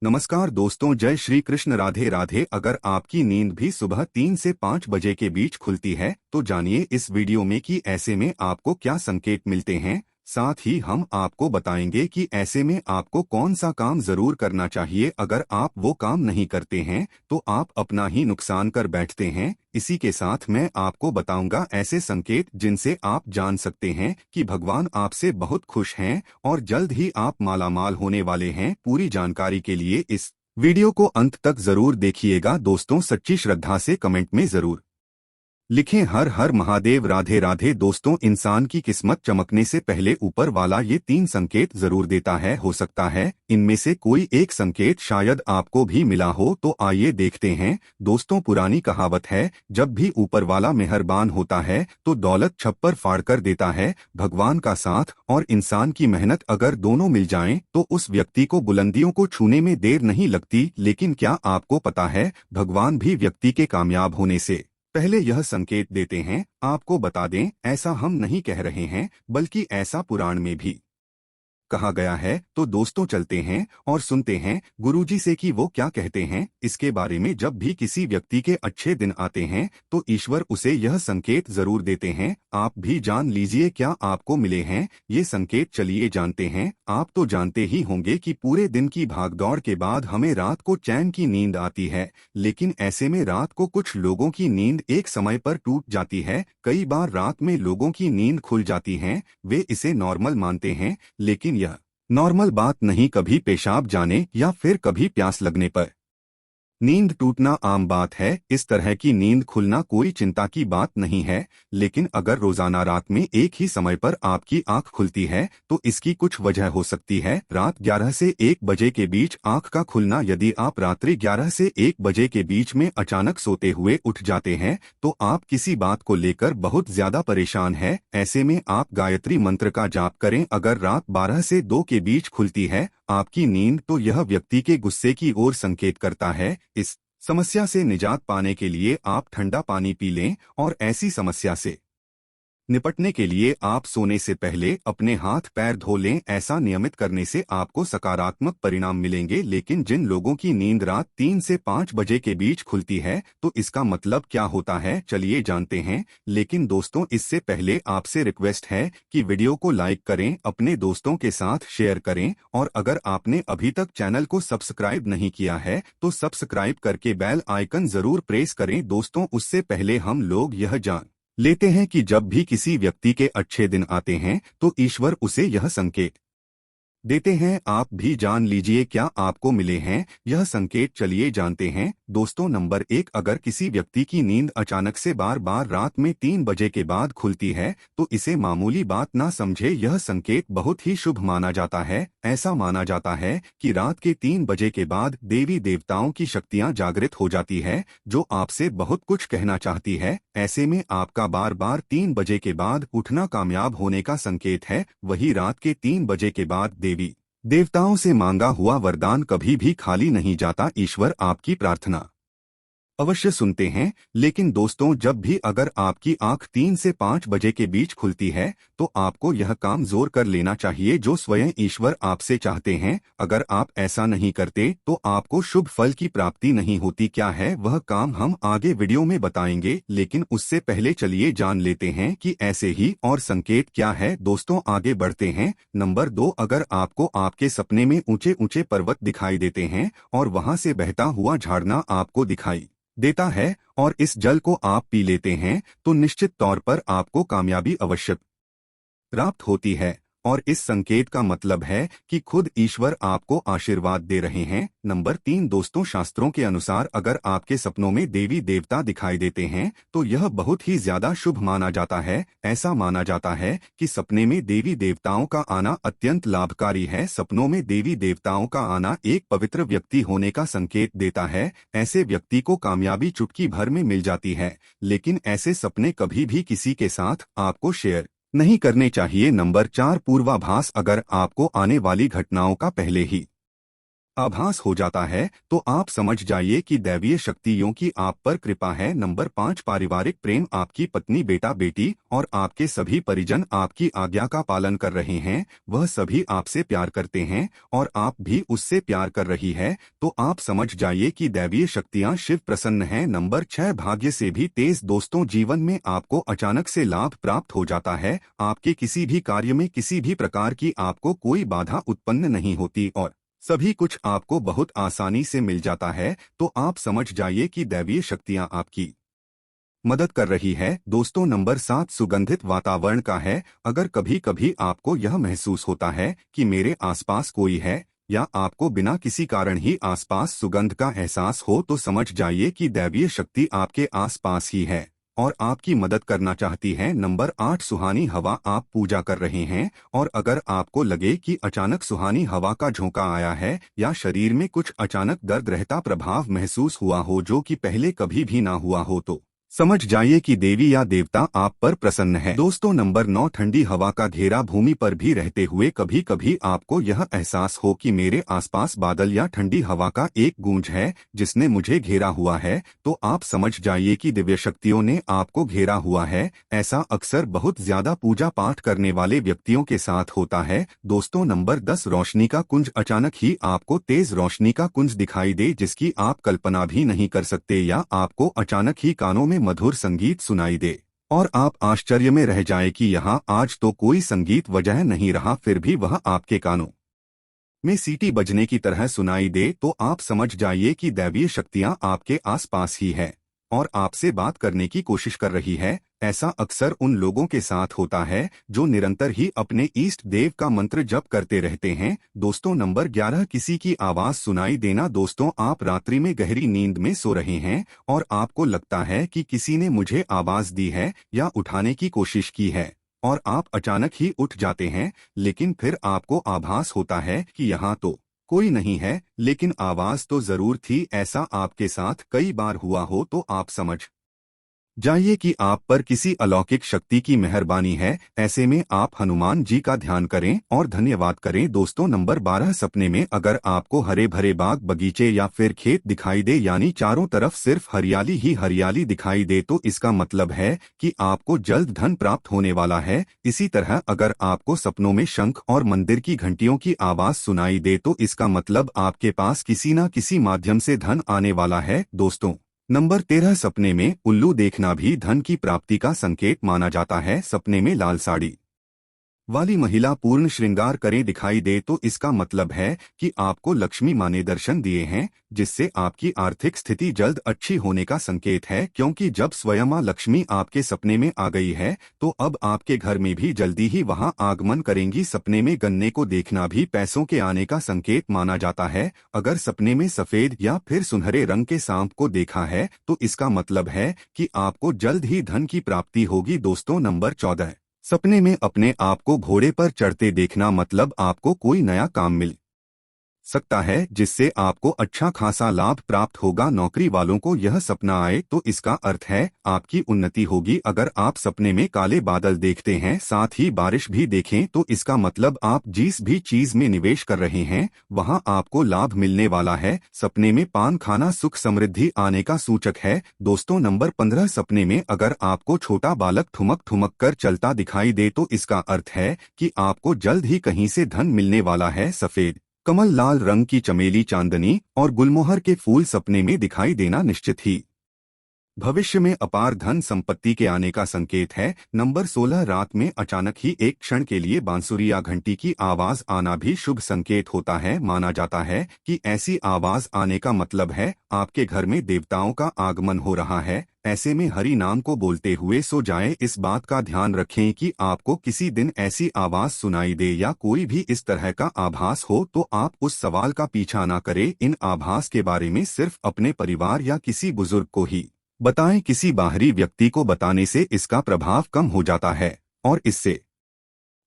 नमस्कार दोस्तों, जय श्री कृष्ण, राधे राधे। अगर आपकी नींद भी सुबह 3 से 5 बजे के बीच खुलती है तो जानिए इस वीडियो में कि ऐसे में आपको क्या संकेत मिलते हैं। साथ ही हम आपको बताएंगे कि ऐसे में आपको कौन सा काम जरूर करना चाहिए। अगर आप वो काम नहीं करते हैं तो आप अपना ही नुकसान कर बैठते हैं। इसी के साथ मैं आपको बताऊंगा ऐसे संकेत जिनसे आप जान सकते हैं कि भगवान आपसे बहुत खुश हैं और जल्द ही आप मालामाल होने वाले हैं। पूरी जानकारी के लिए इस वीडियो को अंत तक जरूर देखिएगा। दोस्तों, सच्ची श्रद्धा से कमेंट में जरूर लिखें हर हर महादेव, राधे राधे। दोस्तों, इंसान की किस्मत चमकने से पहले ऊपर वाला ये 3 संकेत जरूर देता है। हो सकता है इनमें से कोई एक संकेत शायद आपको भी मिला हो, तो आइए देखते हैं। दोस्तों, पुरानी कहावत है, जब भी ऊपर वाला मेहरबान होता है तो दौलत छप्पर फाड़ कर देता है। भगवान का साथ और इंसान की मेहनत अगर दोनों मिल जाएं तो उस व्यक्ति को बुलंदियों को छूने में देर नहीं लगती। लेकिन क्या आपको पता है, भगवान भी व्यक्ति के कामयाब होने से पहले यह संकेत देते हैं। आपको बता दें, ऐसा हम नहीं कह रहे हैं, बल्कि ऐसा पुराण में भी कहा गया है। तो दोस्तों, चलते हैं और सुनते हैं गुरुजी से कि वो क्या कहते हैं इसके बारे में। जब भी किसी व्यक्ति के अच्छे दिन आते हैं तो ईश्वर उसे यह संकेत जरूर देते हैं। आप भी जान लीजिए क्या आपको मिले हैं ये संकेत। चलिए जानते हैं। आप तो जानते ही होंगे कि पूरे दिन की भागदौड़ के बाद हमें रात को चैन की नींद आती है, लेकिन ऐसे में रात को कुछ लोगों की नींद एक समय पर टूट जाती है। कई बार रात में लोगों की नींद खुल जाती है, वे इसे नॉर्मल मानते हैं, लेकिन यह नॉर्मल बात नहीं। कभी पेशाब जाने या फिर कभी प्यास लगने पर नींद टूटना आम बात है। इस तरह की नींद खुलना कोई चिंता की बात नहीं है। लेकिन अगर रोजाना रात में एक ही समय पर आपकी आंख खुलती है तो इसकी कुछ वजह हो सकती है। रात 11 से 1 बजे के बीच आंख का खुलना। यदि आप रात्रि 11 से 1 बजे के बीच में अचानक सोते हुए उठ जाते हैं तो आप किसी बात को लेकर बहुत ज्यादा परेशान हैं। ऐसे में आप गायत्री मंत्र का जाप करें। अगर रात 12 से 2 के बीच खुलती है आपकी नींद तो यह व्यक्ति के गुस्से की ओर संकेत करता है। इस समस्या से निजात पाने के लिए आप ठंडा पानी पी लें और ऐसी समस्या से निपटने के लिए आप सोने से पहले अपने हाथ पैर धो लें। ऐसा नियमित करने से आपको सकारात्मक परिणाम मिलेंगे। लेकिन जिन लोगों की नींद रात 3 से 5 बजे के बीच खुलती है तो इसका मतलब क्या होता है, चलिए जानते हैं। लेकिन दोस्तों, इससे पहले आपसे रिक्वेस्ट है कि वीडियो को लाइक करें, अपने दोस्तों के साथ शेयर करें और अगर आपने अभी तक चैनल को सब्सक्राइब नहीं किया है तो सब्सक्राइब करके बेल आइकन जरूर प्रेस करें। दोस्तों, उससे पहले हम लोग यह जान लेते हैं कि जब भी किसी व्यक्ति के अच्छे दिन आते हैं तो ईश्वर उसे यह संकेत देते हैं। आप भी जान लीजिए क्या आपको मिले हैं यह संकेत। चलिए जानते हैं। दोस्तों, नंबर 1, अगर किसी व्यक्ति की नींद अचानक से बार बार रात में 3 बजे के बाद खुलती है तो इसे मामूली बात ना समझे। यह संकेत बहुत ही शुभ माना जाता है। ऐसा माना जाता है कि रात के 3 बजे के बाद देवी देवताओं की शक्तियां जागृत हो जाती है जो आपसे बहुत कुछ कहना चाहती है। ऐसे में आपका बार बार 3 बजे के बाद उठना कामयाब होने का संकेत है। वही रात के 3 बजे के बाद देवी देवताओं से मांगा हुआ वरदान कभी भी खाली नहीं जाता। ईश्वर आपकी प्रार्थना अवश्य सुनते हैं। लेकिन दोस्तों, जब भी अगर आपकी आंख 3 से 5 बजे के बीच खुलती है तो आपको यह काम जोर कर लेना चाहिए जो स्वयं ईश्वर आपसे चाहते हैं। अगर आप ऐसा नहीं करते तो आपको शुभ फल की प्राप्ति नहीं होती। क्या है वह काम, हम आगे वीडियो में बताएंगे। लेकिन उससे पहले चलिए जान लेते हैं कि ऐसे ही और संकेत क्या है। दोस्तों, आगे बढ़ते हैं। नंबर 2, अगर आपको आपके सपने में ऊंचे ऊंचे पर्वत दिखाई देते हैं और वहां से बहता हुआ झरना आपको दिखाई देता है और इस जल को आप पी लेते हैं तो निश्चित तौर पर आपको कामयाबी अवश्य प्राप्त होती है। और इस संकेत का मतलब है कि खुद ईश्वर आपको आशीर्वाद दे रहे हैं। नंबर 3, दोस्तों, शास्त्रों के अनुसार अगर आपके सपनों में देवी देवता दिखाई देते हैं तो यह बहुत ही ज्यादा शुभ माना जाता है। ऐसा माना जाता है कि सपने में देवी देवताओं का आना अत्यंत लाभकारी है। सपनों में देवी देवताओं का आना एक पवित्र व्यक्ति होने का संकेत देता है। ऐसे व्यक्ति को कामयाबी चुटकी भर में मिल जाती है। लेकिन ऐसे सपने कभी भी किसी के साथ आपको शेयर नहीं करने चाहिए। नंबर 4, पूर्वाभास, अगर आपको आने वाली घटनाओं का पहले ही आभास हो जाता है तो आप समझ जाइए कि दैवीय शक्तियों की आप पर कृपा है। नंबर 5, पारिवारिक प्रेम। आपकी पत्नी, बेटा बेटी और आपके सभी परिजन आपकी आज्ञा का पालन कर रहे हैं। वह सभी आपसे प्यार करते हैं और आप भी उससे प्यार कर रही है, तो आप समझ जाइए कि दैवीय शक्तियां शिव प्रसन्न हैं। नंबर 6, भाग्य से भी तेज। दोस्तों, जीवन में आपको अचानक से लाभ प्राप्त हो जाता है। आपके किसी भी कार्य में किसी भी प्रकार की आपको कोई बाधा उत्पन्न नहीं होती और सभी कुछ आपको बहुत आसानी से मिल जाता है, तो आप समझ जाइए कि दैवीय शक्तियां आपकी मदद कर रही है। दोस्तों, नंबर 7, सुगंधित वातावरण का है। अगर कभी कभी आपको यह महसूस होता है कि मेरे आसपास कोई है या आपको बिना किसी कारण ही आसपास सुगंध का एहसास हो, तो समझ जाइए कि दैवीय शक्ति आपके आसपास ही है और आपकी मदद करना चाहती है। नंबर 8, सुहानी हवा। आप पूजा कर रहे हैं और अगर आपको लगे कि अचानक सुहानी हवा का झोंका आया है या शरीर में कुछ अचानक दर्द रहता प्रभाव महसूस हुआ हो जो कि पहले कभी भी ना हुआ हो, तो समझ जाइए कि देवी या देवता आप पर प्रसन्न है। दोस्तों, नंबर 9, ठंडी हवा का घेरा। भूमि पर भी रहते हुए कभी कभी आपको यह एहसास हो कि मेरे आसपास बादल या ठंडी हवा का एक गूंज है जिसने मुझे घेरा हुआ है, तो आप समझ जाइए कि दिव्य शक्तियों ने आपको घेरा हुआ है। ऐसा अक्सर बहुत ज्यादा पूजा पाठ करने वाले व्यक्तियों के साथ होता है। दोस्तों, नंबर 10, रोशनी का कुंज। अचानक ही आपको तेज रोशनी का कुंज दिखाई दे जिसकी आप कल्पना भी नहीं कर सकते, या आपको अचानक ही कानों में मधुर संगीत सुनाई दे और आप आश्चर्य में रह जाए कि यहाँ आज तो कोई संगीत वजह नहीं रहा, फिर भी वह आपके कानों में सीटी बजने की तरह सुनाई दे, तो आप समझ जाइए कि दैवीय शक्तियां आपके आसपास ही है और आपसे बात करने की कोशिश कर रही है। ऐसा अक्सर उन लोगों के साथ होता है जो निरंतर ही अपने इष्ट देव का मंत्र जप करते रहते हैं। दोस्तों, नंबर 11, किसी की आवाज सुनाई देना। दोस्तों, आप रात्रि में गहरी नींद में सो रहे हैं और आपको लगता है कि किसी ने मुझे आवाज दी है या उठाने की कोशिश की है और आप अचानक ही उठ जाते हैं, लेकिन फिर आपको आभास होता है कि यहाँ तो कोई नहीं है, लेकिन आवाज तो जरूर थी। ऐसा आपके साथ कई बार हुआ हो तो आप समझ जाइए कि आप पर किसी अलौकिक शक्ति की मेहरबानी है। ऐसे में आप हनुमान जी का ध्यान करें और धन्यवाद करें। दोस्तों, नंबर 12, सपने में अगर आपको हरे भरे बाग बगीचे या फिर खेत दिखाई दे, यानी चारों तरफ सिर्फ हरियाली ही हरियाली दिखाई दे, तो इसका मतलब है कि आपको जल्द धन प्राप्त होने वाला है। इसी तरह अगर आपको सपनों में शंख और मंदिर की घंटियों की आवाज सुनाई दे, तो इसका मतलब आपके पास किसी न किसी माध्यम से धन आने वाला है। दोस्तों, नंबर 13, सपने में उल्लू देखना भी धन की प्राप्ति का संकेत माना जाता है। सपने में लाल साड़ी वाली महिला पूर्ण श्रृंगार करे दिखाई दे, तो इसका मतलब है कि आपको लक्ष्मी माँ ने दर्शन दिए हैं, जिससे आपकी आर्थिक स्थिति जल्द अच्छी होने का संकेत है। क्योंकि जब स्वयं माँ लक्ष्मी आपके सपने में आ गई है, तो अब आपके घर में भी जल्दी ही वहां आगमन करेंगी। सपने में गन्ने को देखना भी पैसों के आने का संकेत माना जाता है। अगर सपने में सफेद या फिर सुनहरे रंग के सांप को देखा है, तो इसका मतलब है कि आपको जल्द ही धन की प्राप्ति होगी। दोस्तों, नंबर 14, सपने में अपने आप को घोड़े पर चढ़ते देखना, मतलब आपको कोई नया काम मिल सकता है जिससे आपको अच्छा खासा लाभ प्राप्त होगा। नौकरी वालों को यह सपना आए तो इसका अर्थ है आपकी उन्नति होगी। अगर आप सपने में काले बादल देखते हैं, साथ ही बारिश भी देखें, तो इसका मतलब आप जिस भी चीज में निवेश कर रहे हैं वहां आपको लाभ मिलने वाला है। सपने में पान खाना सुख समृद्धि आने का सूचक है। दोस्तों, नंबर 15, सपने में अगर आपको छोटा बालक ठुमक ठुमक कर चलता दिखाई दे, तो इसका अर्थ है कि आपको जल्द ही कहीं से धन मिलने वाला है। सफेद कमल, लाल रंग की चमेली, चांदनी और गुलमोहर के फूल सपने में दिखाई देना निश्चित ही भविष्य में अपार धन संपत्ति के आने का संकेत है। नंबर 16, रात में अचानक ही एक क्षण के लिए बांसुरी या घंटी की आवाज आना भी शुभ संकेत होता है। माना जाता है कि ऐसी आवाज आने का मतलब है आपके घर में देवताओं का आगमन हो रहा है। ऐसे में हरि नाम को बोलते हुए सो जाएं। इस बात का ध्यान रखें कि आपको किसी दिन ऐसी आवाज सुनाई दे या कोई भी इस तरह का आभास हो, तो आप उस सवाल का पीछा न करें। इन आभास के बारे में सिर्फ अपने परिवार या किसी बुजुर्ग को ही बताएं। किसी बाहरी व्यक्ति को बताने से इसका प्रभाव कम हो जाता है और इससे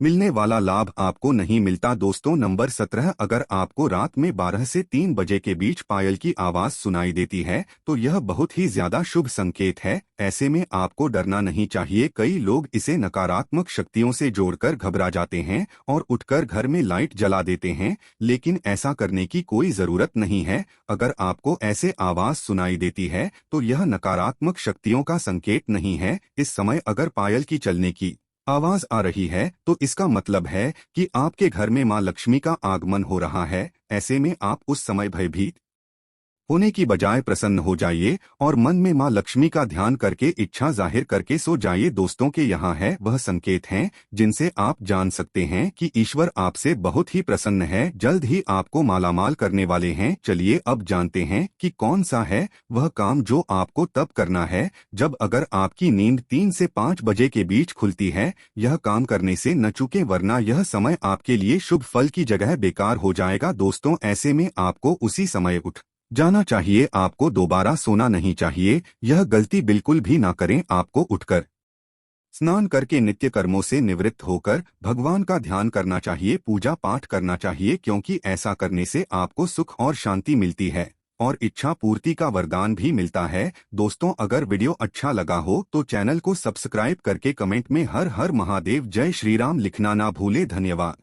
मिलने वाला लाभ आपको नहीं मिलता। दोस्तों नंबर 17, अगर आपको रात में 12 से 3 बजे के बीच पायल की आवाज सुनाई देती है तो यह बहुत ही ज्यादा शुभ संकेत है। ऐसे में आपको डरना नहीं चाहिए। कई लोग इसे नकारात्मक शक्तियों से जोड़कर घबरा जाते हैं और उठकर घर में लाइट जला देते हैं, लेकिन ऐसा करने की कोई जरूरत नहीं है। अगर आपको ऐसे आवाज सुनाई देती है तो यह नकारात्मक शक्तियों का संकेत नहीं है। इस समय अगर पायल की चलने की आवाज आ रही है तो इसका मतलब है कि आपके घर में मां लक्ष्मी का आगमन हो रहा है। ऐसे में आप उस समय भयभीत होने की बजाय प्रसन्न हो जाइए और मन में मां लक्ष्मी का ध्यान करके इच्छा जाहिर करके सो जाइए। दोस्तों के यहाँ है वह संकेत हैं जिनसे आप जान सकते हैं कि ईश्वर आपसे बहुत ही प्रसन्न है, जल्द ही आपको मालामाल करने वाले हैं। चलिए अब जानते हैं कि कौन सा है वह काम जो आपको तब करना है जब अगर आपकी नींद 3 से 5 बजे के बीच खुलती है। यह काम करने से न चूकें, वरना यह समय आपके लिए शुभ फल की जगह बेकार हो जाएगा। दोस्तों ऐसे में आपको उसी समय उठ जाना चाहिए। आपको दोबारा सोना नहीं चाहिए। यह गलती बिल्कुल भी ना करें। आपको उठकर स्नान करके नित्य कर्मों से निवृत्त होकर भगवान का ध्यान करना चाहिए, पूजा पाठ करना चाहिए, क्योंकि ऐसा करने से आपको सुख और शांति मिलती है और इच्छा पूर्ति का वरदान भी मिलता है। दोस्तों अगर वीडियो अच्छा लगा हो तो चैनल को सब्सक्राइब करके कमेंट में हर हर महादेव जय श्री राम लिखना ना भूले। धन्यवाद।